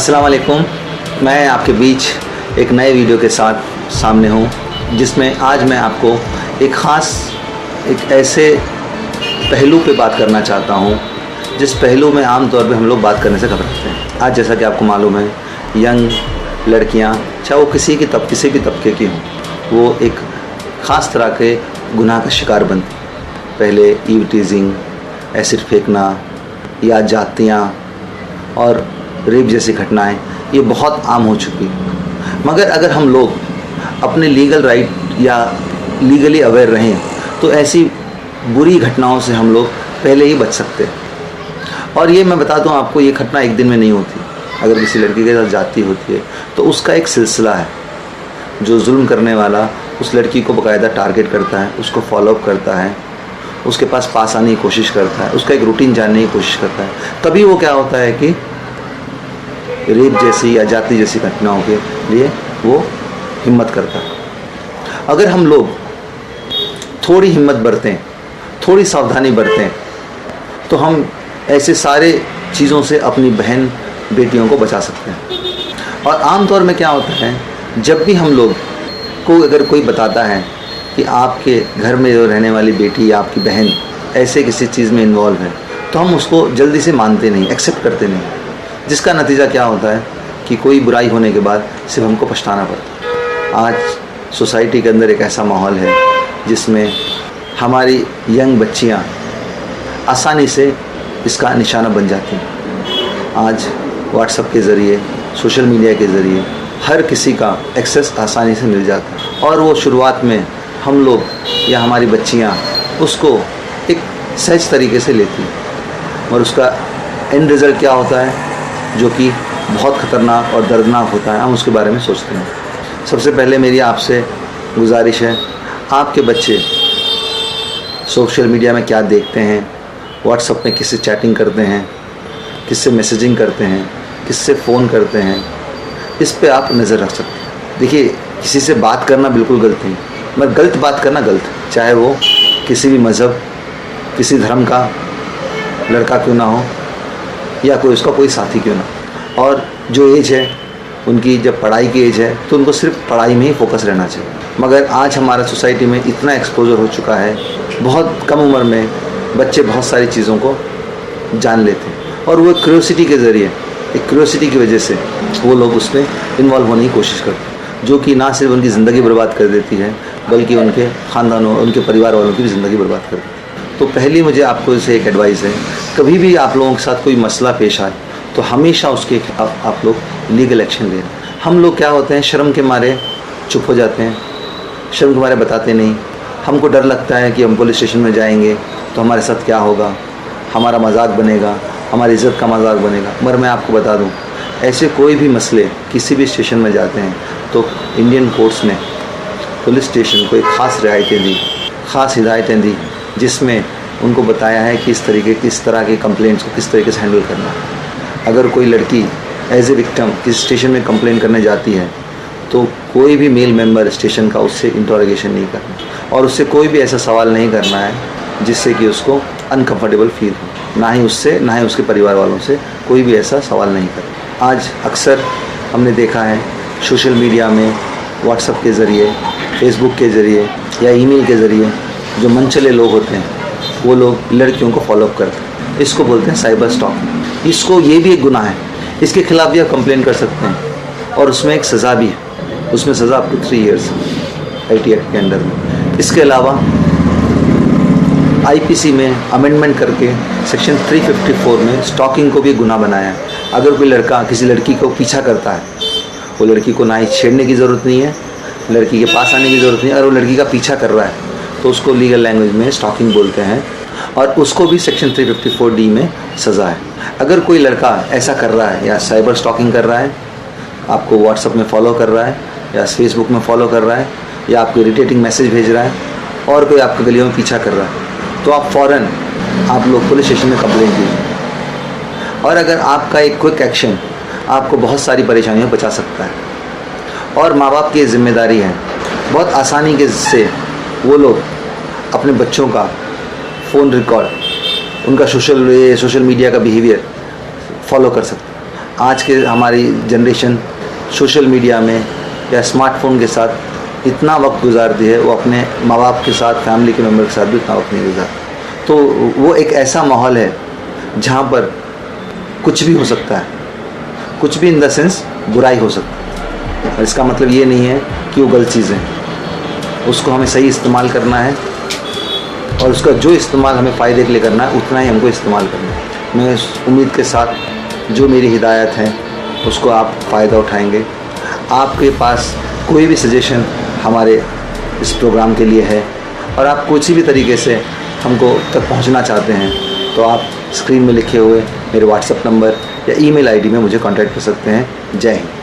अस्सलाम वालेकुम। मैं आपके बीच एक नए वीडियो के साथ सामने हूँ, जिसमें आज मैं आपको एक ऐसे पहलू पे बात करना चाहता हूँ जिस पहलू में आम तौर पे हम लोग बात करने से घबराते हैं। आज जैसा कि आपको मालूम है, यंग लड़कियाँ, चाहे वो किसी भी तबके की हों, वो एक ख़ास तरह के गुनाह का शिकार बनती। पहले ईव टीजिंग, एसिड फेंकना या जातियाँ और रेप जैसी घटनाएं ये बहुत आम हो चुकी है। मगर अगर हम लोग अपने लीगल राइट या लीगली अवेयर रहें तो ऐसी बुरी घटनाओं से हम लोग पहले ही बच सकते हैं। और ये मैं बताता हूँ आपको, ये घटना एक दिन में नहीं होती। अगर किसी लड़की के साथ जाती होती है तो उसका एक सिलसिला है। जो जुल्म करने वाला उस लड़की को बाकायदा टारगेट करता है, उसको फॉलोअप करता है, उसके पास आने की कोशिश करता है, उसका एक रूटीन जानने की कोशिश करता है। तभी वो क्या होता है कि रेप जैसी या जाति जैसी घटनाओं के लिए वो हिम्मत करता है। अगर हम लोग थोड़ी हिम्मत बरतें, थोड़ी सावधानी बरतें, तो हम ऐसे सारे चीज़ों से अपनी बहन बेटियों को बचा सकते हैं। और आम तौर में क्या होता है, जब भी हम लोग को अगर कोई बताता है कि आपके घर में जो रहने वाली बेटी या आपकी बहन ऐसे किसी चीज़ में इन्वॉल्व है, तो हम उसको जल्दी से मानते नहीं, एक्सेप्ट करते नहीं। जिसका नतीजा क्या होता है कि कोई बुराई होने के बाद सिर्फ हमको पछताना पड़ता है। आज सोसाइटी के अंदर एक ऐसा माहौल है जिसमें हमारी यंग बच्चियां आसानी से इसका निशाना बन जाती हैं। आज व्हाट्सएप के ज़रिए, सोशल मीडिया के ज़रिए हर किसी का एक्सेस आसानी से मिल जाता है। और वो शुरुआत में हम लोग या हमारी बच्चियां उसको एक सहज तरीके से लेती हैं, और उसका एंड रिज़ल्ट क्या होता है जो कि बहुत ख़तरनाक और दर्दनाक होता है। हम उसके बारे में सोचते हैं। सबसे पहले मेरी आपसे गुजारिश है, आपके बच्चे सोशल मीडिया में क्या देखते हैं, व्हाट्सएप में किससे चैटिंग करते हैं, किससे मैसेजिंग करते हैं, किससे फ़ोन करते हैं, इस पे आप नज़र रख सकते हैं। देखिए, किसी से बात करना बिल्कुल गलत नहीं, मगर गलत बात करना गलत, चाहे वो किसी भी मज़हब, किसी धर्म का लड़का क्यों ना हो या उसका कोई साथी क्यों ना। और जो एज है उनकी, जब पढ़ाई की एज है तो उनको सिर्फ पढ़ाई में ही फोकस रहना चाहिए। मगर आज हमारा सोसाइटी में इतना एक्सपोजर हो चुका है, बहुत कम उम्र में बच्चे बहुत सारी चीज़ों को जान लेते हैं, और वो क्यूरियोसिटी के ज़रिए, एक क्यूरियोसिटी की वजह से वो लोग उसमें इन्वॉल्व होने की कोशिश करते हैं, जो कि ना सिर्फ उनकी ज़िंदगी बर्बाद कर देती है बल्कि उनके ख़ानदानों, उनके परिवार वालों की भी ज़िंदगी बर्बाद कर देती है। तो पहली मुझे आपको इसे एक एडवाइस है, कभी भी आप लोगों के साथ कोई मसला पेश आए तो हमेशा उसके खिलाफ आप लोग लीगल एक्शन लें। हम लोग क्या होते हैं, शर्म के मारे चुप हो जाते हैं, शर्म के मारे बताते नहीं। हमको डर लगता है कि हम पुलिस स्टेशन में जाएंगे तो हमारे साथ क्या होगा, हमारा मजाक बनेगा, हमारी इज़्ज़त का मजाक बनेगा। मगर मैं आपको बता दूं, ऐसे कोई भी मसले किसी भी स्टेशन में जाते हैं तो इंडियन कोर्ट्स ने पुलिस स्टेशन को एक ख़ास हिदायतें दी, जिसमें उनको बताया है कि इस तरह के कंप्लेंट्स को किस तरीके से हैंडल करना है। अगर कोई लड़की एज ए विक्टिम किस स्टेशन में कंप्लेन करने जाती है तो कोई भी मेल मेंबर स्टेशन का उससे इंटरोगेशन नहीं करना, और उससे कोई भी ऐसा सवाल नहीं करना है जिससे कि उसको अनकंफर्टेबल फील हो। ना ही उससे, ना ही उसके परिवार वालों से कोई भी ऐसा सवाल नहीं करना। आज अक्सर हमने देखा है सोशल मीडिया में, व्हाट्सएप के ज़रिए, फेसबुक के ज़रिए या ईमेल के ज़रिए जो मनचले लोग होते हैं वो लोग लड़कियों को फॉलोअप करते हैं। इसको बोलते हैं साइबर स्टॉकिंग। इसको, ये भी एक गुनाह है, इसके खिलाफ भी आप कंप्लेन कर सकते हैं, और उसमें एक सज़ा भी है। उसमें सज़ा आपको 3 ईयर्स IT एक्ट के अंडर में। इसके अलावा IPC में अमेंडमेंट करके सेक्शन 354 में स्टॉकिंग को भी गुनाह बनाया है। अगर कोई लड़का किसी लड़की को पीछा करता है, वो लड़की को ना ही छेड़ने की ज़रूरत नहीं है, लड़की के पास आने की ज़रूरत नहीं है, अगर वो लड़की का पीछा कर रहा है तो उसको लीगल लैंग्वेज में स्टॉकिंग बोलते हैं, और उसको भी सेक्शन 354D में सज़ा है। अगर कोई लड़का ऐसा कर रहा है या साइबर स्टॉकिंग कर रहा है, आपको व्हाट्सएप में फॉलो कर रहा है या फेसबुक में फॉलो कर रहा है या आपको इरिटेटिंग मैसेज भेज रहा है, और कोई आपके गलियों में पीछा कर रहा है, तो आप फ़ौरन आप लोग पुलिस स्टेशन में कंप्लेंट कीजिए। और अगर आपका एक क्विक एक्शन आपको बहुत सारी परेशानियों बचा सकता है, और माँ बाप की जिम्मेदारी है, बहुत आसानी के से वो लोग अपने बच्चों का फ़ोन रिकॉर्ड, उनका सोशल मीडिया का बिहेवियर फॉलो कर सकते हैं। आज के हमारी जनरेशन सोशल मीडिया में या स्मार्टफोन के साथ इतना वक्त गुजारती है, वो अपने माँ बाप के साथ, फैमिली के मेम्बर के साथ भी उतना वक्त नहीं गुजारती। तो वो एक ऐसा माहौल है जहाँ पर कुछ भी हो सकता है, कुछ भी इन द सेंस बुराई हो सकती है। और इसका मतलब ये नहीं है कि वो गलत चीज़ें हैं, उसको हमें सही इस्तेमाल करना है और उसका जो इस्तेमाल हमें फ़ायदे के लिए करना है उतना ही हमको इस्तेमाल करना है। मैं इस उम्मीद के साथ जो मेरी हिदायत है उसको आप फ़ायदा उठाएंगे। आपके पास कोई भी सजेशन हमारे इस प्रोग्राम के लिए है और आप किसी भी तरीके से हमको तक पहुंचना चाहते हैं तो आप स्क्रीन में लिखे हुए मेरे व्हाट्सएप नंबर या ईमेल आईडी में मुझे कांटेक्ट कर सकते हैं। जय हिंद।